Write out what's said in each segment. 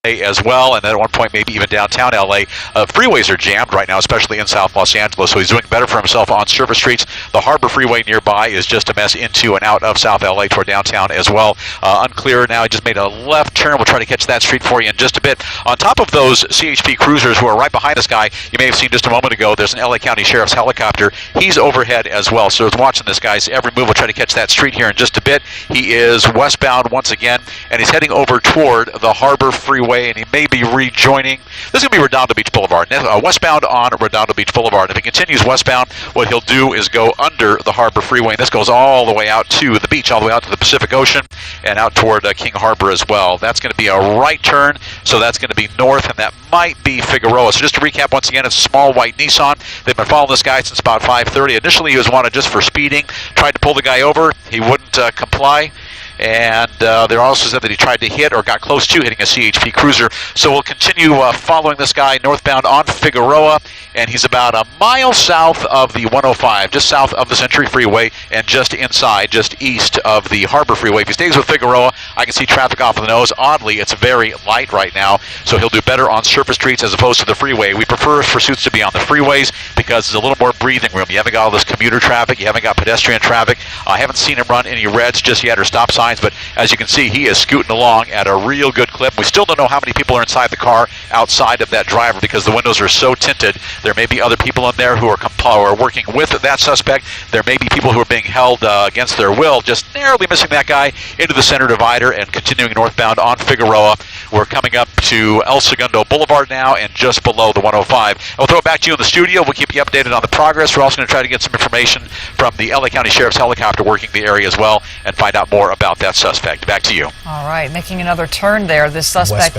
as well, and then at one point maybe even downtown LA. Freeways are jammed right now, especially in South Los Angeles, so he's doing better for himself on surface streets. The Harbor Freeway nearby is just a mess into and out of South LA toward downtown as well. Unclear now. He just made a left turn. We'll try to catch that street for you in just a bit. On top of those CHP cruisers who are right behind this guy, you may have seen just a moment ago, there's an LA County Sheriff's helicopter. He's overhead as well, so watching this guy's every move. We'll try to catch that street here in just a bit. He is westbound once again, and he's heading over toward the Harbor Freeway, and he may be rejoining. This is going to be Redondo Beach Boulevard, westbound on Redondo Beach Boulevard. If he continues westbound, what he'll do is go under the Harbor Freeway, and this goes all the way out to the beach, all the way out to the Pacific Ocean, and out toward King Harbor as well. That's going to be a right turn, so that's going to be north, and that might be Figueroa. So just to recap once again, it's a small white Nissan. They've been following this guy since about 5:30. Initially, he was wanted just for speeding. Tried to pull the guy over. He wouldn't comply. And they also said that he tried to hit or got close to hitting a CHP cruiser. So we'll continue following this guy northbound on Figueroa, and he's about a mile south of the 105, just south of the Century Freeway, and just inside, just east of the Harbor Freeway. If he stays with Figueroa, I can see traffic off of the nose. Oddly, it's very light right now, so he'll do better on surface streets as opposed to the freeway. We prefer his pursuits to be on the freeways because there's a little more breathing room. You haven't got all this commuter traffic. You haven't got pedestrian traffic. I haven't seen him run any reds just yet or stop signs, but as you can see, he is scooting along at a real good clip. We still don't know how many people are inside the car outside of that driver because the windows are so tinted. There may be other people in there who are working with that suspect. There may be people who are being held against their will, just narrowly missing that guy into the center divider and continuing northbound on Figueroa. We're coming up to El Segundo Boulevard now and just below the 105. I'll throw it back to you in the studio. We'll keep you updated on the progress. We're also going to try to get some information from the LA County Sheriff's helicopter working the area as well and find out more about that suspect. Back to you. All right, making another turn there. This suspect,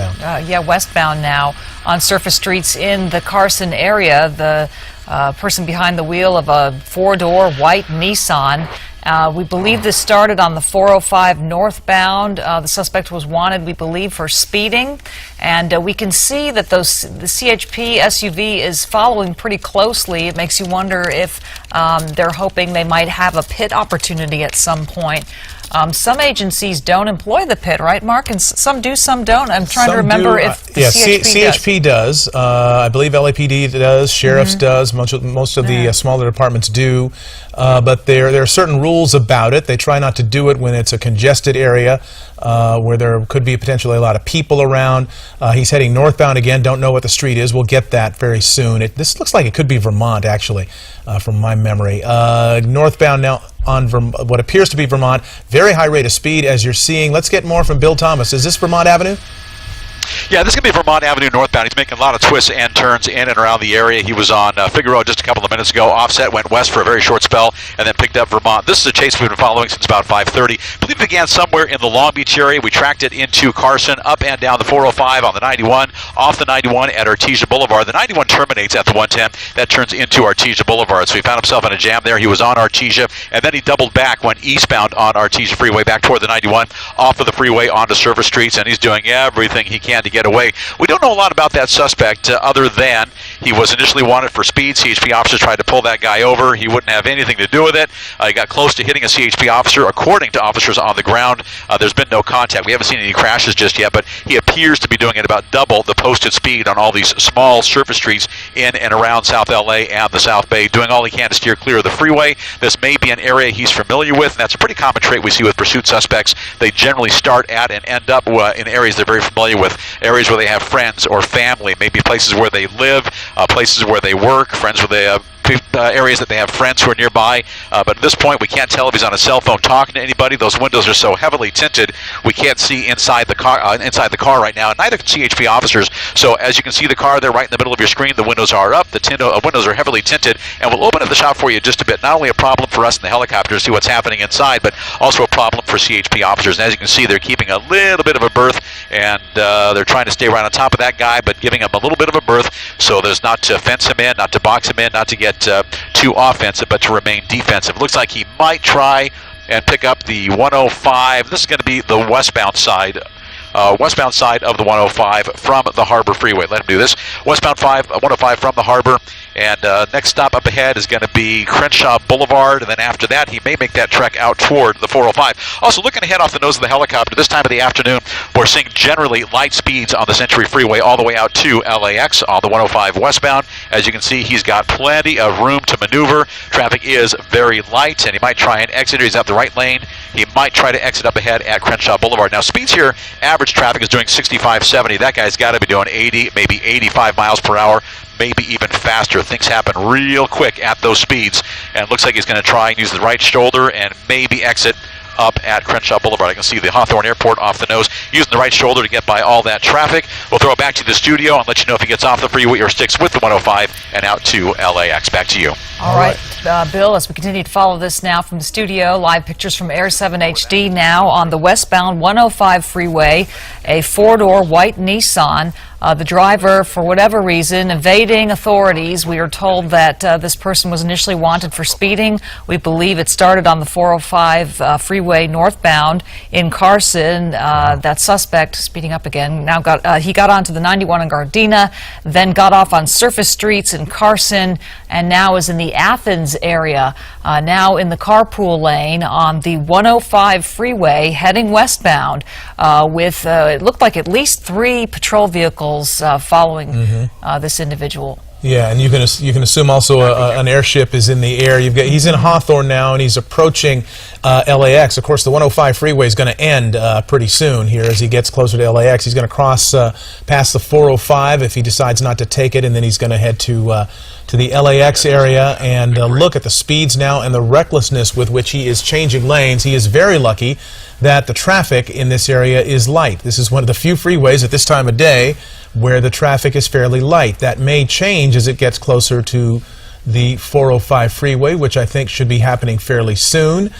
westbound now on surface streets in the Carson area. The person behind the wheel of a four-door white Nissan. We believe this started on the 405 northbound. The suspect was wanted, we believe, for speeding. And we can see that the CHP SUV is following pretty closely. It makes you wonder if they're hoping they might have a pit opportunity at some point. Some agencies don't employ the pit, right, Mark? And some do, some don't. I'm trying to remember if the CHP does. I believe LAPD does. Sheriff's does. Most of the smaller departments do. But there are certain rules about it. They try not to do it when it's a congested area where there could be potentially a lot of people around. He's heading northbound again. Don't know what the street is. We'll get that very soon. This looks like it could be Vermont, actually, from my memory. Northbound now on what appears to be Vermont. Very high rate of speed, as you're seeing. Let's get more from Bill Thomas. Is this Vermont Avenue? Yeah, this is going to be Vermont Avenue northbound. He's making a lot of twists and turns in and around the area. He was on Figueroa just a couple of minutes ago. Offset, went west for a very short spell, and then picked up Vermont. This is a chase we've been following since about 5:30. I believe it began somewhere in the Long Beach area. We tracked it into Carson, up and down the 405 on the 91, off the 91 at Artesia Boulevard. The 91 terminates at the 110. That turns into Artesia Boulevard. So he found himself in a jam there. He was on Artesia, and then he doubled back, went eastbound on Artesia Freeway, back toward the 91, off of the freeway onto surface streets, and he's doing everything he can to get away. We don't know a lot about that suspect other than he was initially wanted for speed. CHP officers tried to pull that guy over. He wouldn't have anything to do with it. He got close to hitting a CHP officer. According to officers on the ground, there's been no contact. We haven't seen any crashes just yet, but he appears to be doing at about double the posted speed on all these small surface streets in and around South LA and the South Bay, doing all he can to steer clear of the freeway. This may be an area he's familiar with, and that's a pretty common trait we see with pursuit suspects. They generally start at and end up in areas they're very familiar with, areas where they have friends or family, maybe places where they live, places where they work, friends where they have areas that they have friends who are nearby, but at this point we can't tell if he's on a cell phone talking to anybody. Those windows are so heavily tinted we can't see inside the car right now, and neither can CHP officers. So as you can see the car there right in the middle of your screen, the windows are up, the windows are heavily tinted, and we'll open up the shop for you just a bit. Not only a problem for us in the helicopter to see what's happening inside, but also a problem for CHP officers. And as you can see, they're keeping a little bit of a berth, and they're trying to stay right on top of that guy, but giving him a little bit of a berth so there's not to fence him in, not to box him in, not to get too offensive, but to remain defensive. Looks like he might try and pick up the 105. This is going to be the westbound side westbound side of the 105 from the Harbor Freeway. Let him do this. Westbound 105 from the Harbor. And next stop up ahead is going to be Crenshaw Boulevard, and then after that he may make that trek out toward the 405. Also, looking ahead off the nose of the helicopter, this time of the afternoon we're seeing generally light speeds on the Century Freeway all the way out to LAX on the 105 westbound. As you can see, he's got plenty of room to maneuver. Traffic is very light, and he might try and exit. He's out the right lane. He might try to exit up ahead at Crenshaw Boulevard. Now, speeds here, average traffic is doing 65, 70. That guy's got to be doing 80, maybe 85 miles per hour. Maybe even faster. Things happen real quick at those speeds, and it looks like he's going to try and use the right shoulder and maybe exit up at Crenshaw Boulevard. I can see the Hawthorne Airport off the nose, using the right shoulder to get by all that traffic. We'll throw it back to the studio and let you know if he gets off the freeway or sticks with the 105 and out to LAX. Back to you. All right, Bill, as we continue to follow this now from the studio, live pictures from Air 7 HD now on the westbound 105 freeway, a four-door white Nissan. The driver, for whatever reason, evading authorities. We are told that this person was initially wanted for speeding. We believe it started on the 405 freeway northbound in Carson. That suspect, speeding up again, now he got onto the 91 in Gardena, then got off on surface streets in Carson, and now is in the Athens area, now in the carpool lane on the 105 freeway heading westbound with, it looked like at least 3 patrol vehicles following this individual. Yeah, and you can assume also an airship is in the air. He's in Hawthorne now, and he's approaching LAX. Of course, the 105 freeway is going to end pretty soon here as he gets closer to LAX. He's going to cross past the 405 if he decides not to take it, and then he's going to head to the LAX area and look at the speeds now and the recklessness with which he is changing lanes. He is very lucky that the traffic in this area is light. This is one of the few freeways at this time of day where the traffic is fairly light. That may change as it gets closer to the 405 freeway, which I think should be happening fairly soon.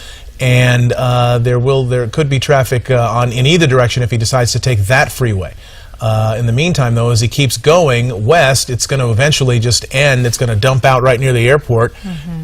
And there could be traffic in either direction if he decides to take that freeway. In the meantime, though, as he keeps going west, it's going to eventually just end. It's going to dump out right near the airport,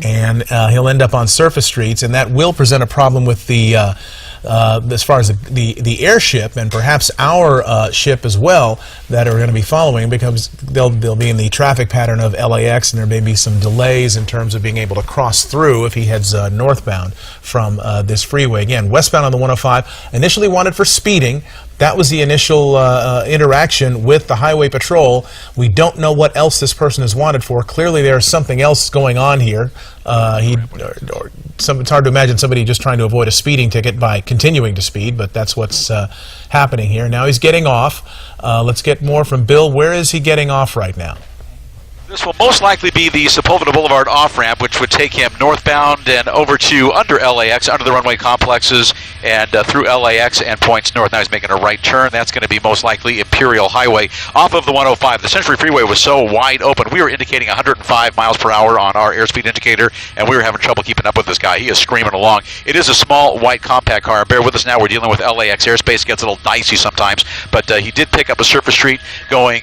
and he'll end up on surface streets, and that will present a problem with the as far as the airship and perhaps our ship as well that are going to be following, because they'll be in the traffic pattern of LAX, and there may be some delays in terms of being able to cross through if he heads northbound from this freeway. Again, westbound on the 105, initially wanted for speeding. That was the initial interaction with the Highway Patrol. We don't know what else this person is wanted for. Clearly there's something else going on here. It's hard to imagine somebody just trying to avoid a speeding ticket by continuing to speed, but that's what's happening here. Now he's getting off. Let's get more from Bill. Where is he getting off right now? This will most likely be the Sepulveda Boulevard off-ramp, which would take him northbound and over to under LAX, under the runway complexes, and through LAX and points north. Now he's making a right turn. That's going to be most likely Imperial Highway off of the 105. The Century Freeway was so wide open. We were indicating 105 miles per hour on our airspeed indicator, and we were having trouble keeping up with this guy. He is screaming along. It is a small, white, compact car. Bear with us now. We're dealing with LAX airspace. It gets a little dicey sometimes, but he did pick up a surface street going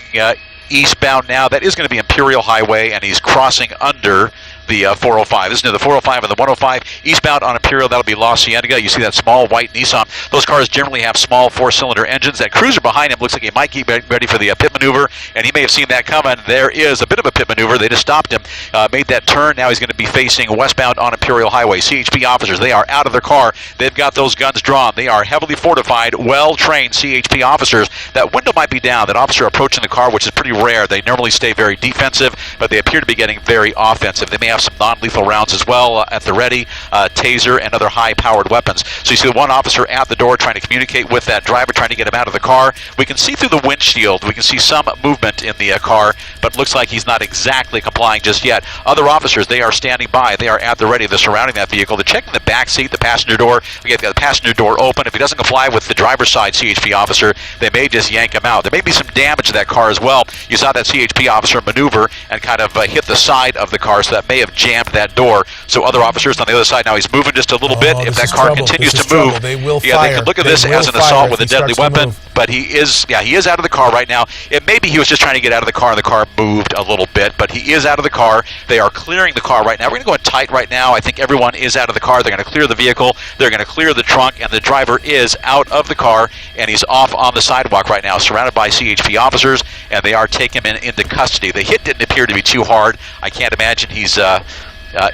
eastbound now. That is going to be Imperial Highway, and he's crossing under the 405. This is near the 405 and the 105. Eastbound on Imperial, that'll be La Cienega. You see that small white Nissan. Those cars generally have small 4-cylinder engines. That cruiser behind him looks like he might get ready for the pit maneuver, and he may have seen that coming. There is a bit of a pit maneuver. They just stopped him, made that turn. Now he's going to be facing westbound on Imperial Highway. CHP officers, they are out of their car. They've got those guns drawn. They are heavily fortified, well-trained CHP officers. That window might be down. That officer approaching the car, which is pretty rare. They normally stay very defensive, but they appear to be getting very offensive. They may have some non-lethal rounds as well at the ready, taser and other high-powered weapons. So you see the one officer at the door trying to communicate with that driver, trying to get him out of the car. We can see through the windshield. We can see some movement in the car, but looks like he's not exactly complying just yet. Other officers, they are standing by. They are at the ready. They're surrounding that vehicle. They're checking the back seat, the passenger door. They've got the passenger door open. If he doesn't comply with the driver's side CHP officer, they may just yank him out. There may be some damage to that car as well. You saw that CHP officer maneuver and kind of hit the side of the car, so that may have have jammed that door. So other officers on the other side, now he's moving just a little bit. If that car continues to move, they will they fire. could look at They this will as an fire assault if with a he deadly starts to weapon. move. But he is out of the car right now. It maybe he was just trying to get out of the car and the car moved a little bit, but he is out of the car. They are clearing the car right now. We're going to go in tight right now. I think everyone is out of the car. They're going to clear the vehicle. They're going to clear the trunk, and the driver is out of the car, and he's off on the sidewalk right now, surrounded by CHP officers, and they are taking him into custody. The hit didn't appear to be too hard. I can't imagine he's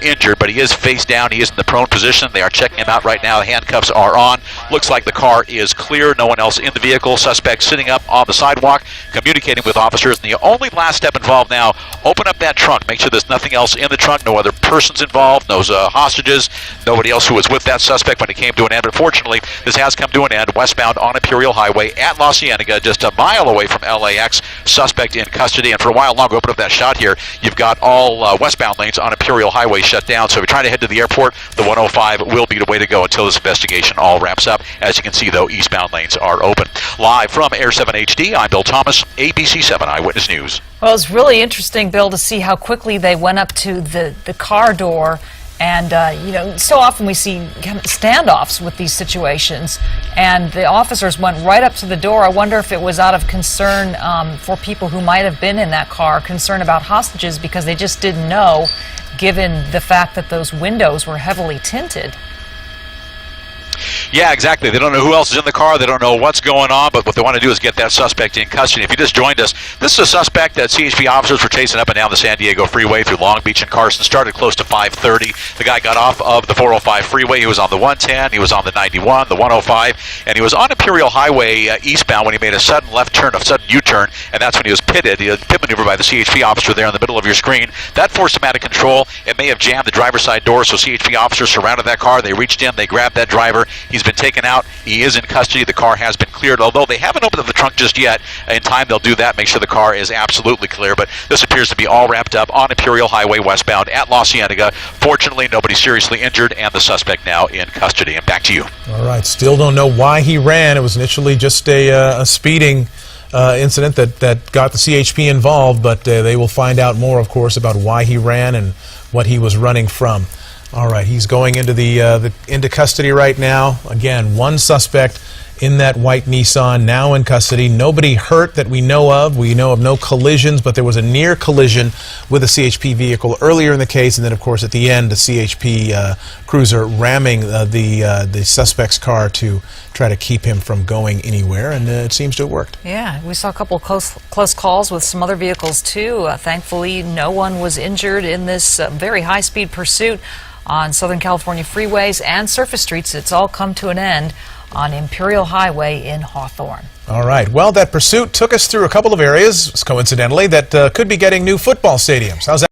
injured, but he is face down. He is in the prone position. They are checking him out right now. The handcuffs are on. Looks like the car is clear. No one else in the vehicle. Suspect sitting up on the sidewalk, communicating with officers. And the only last step involved now, open up that trunk. Make sure there's nothing else in the trunk. No other persons involved. No hostages. Nobody else who was with that suspect when it came to an end. But fortunately, this has come to an end. Westbound on Imperial Highway at La Cienega, just a mile away from LAX. Suspect in custody. And for a while longer, open up that shot here. You've got all westbound lanes on Imperial Highway shut down. So if you're trying to head to the airport, the 105 will be the way to go until this investigation all wraps up. As you can see, though, eastbound lanes are open. Live from Air 7 HD, I'm Bill Thomas, ABC 7 Eyewitness News. Well, it's really interesting, Bill, to see how quickly they went up to the car door. And, so often we see kind of standoffs with these situations, and the officers went right up to the door. I wonder if it was out of concern for people who might have been in that car, concern about hostages, because they just didn't know, given the fact that those windows were heavily tinted. Yeah, exactly. They don't know who else is in the car. They don't know what's going on, but what they want to do is get that suspect in custody. If you just joined us, this is a suspect that CHP officers were chasing up and down the San Diego freeway through Long Beach and Carson. Started close to 5:30. The guy got off of the 405 freeway. He was on the 110. He was on the 91, the 105, and he was on Imperial Highway eastbound when he made a sudden left turn, a sudden U-turn, and that's when he was pitted. He was pit maneuvered by the CHP officer there in the middle of your screen. That forced him out of control. It may have jammed the driver's side door, so CHP officers surrounded that car. They reached in. They grabbed that driver. He's been taken out. He is in custody. The car has been cleared, although they haven't opened up the trunk just yet. In time, they'll do that, make sure the car is absolutely clear. But this appears to be all wrapped up on Imperial Highway westbound at La Cienega. Fortunately, nobody seriously injured, and the suspect now in custody. And back to you. All right. Still don't know why he ran. It was initially just a speeding incident that got the CHP involved, but they will find out more, of course, about why he ran and what he was running from. All right, he's going into into custody right now. Again, one suspect in that white Nissan, now in custody. Nobody hurt that we know of. We know of no collisions, but there was a near collision with a CHP vehicle earlier in the case, and then, of course, at the end, a CHP cruiser ramming the suspect's car to try to keep him from going anywhere, and it seems to have worked. Yeah, we saw a couple of close calls with some other vehicles, too. Thankfully, no one was injured in this very high-speed pursuit on Southern California freeways and surface streets. It's all come to an end on Imperial Highway in Hawthorne. All right. Well, that pursuit took us through a couple of areas, coincidentally, that could be getting new football stadiums. How's that?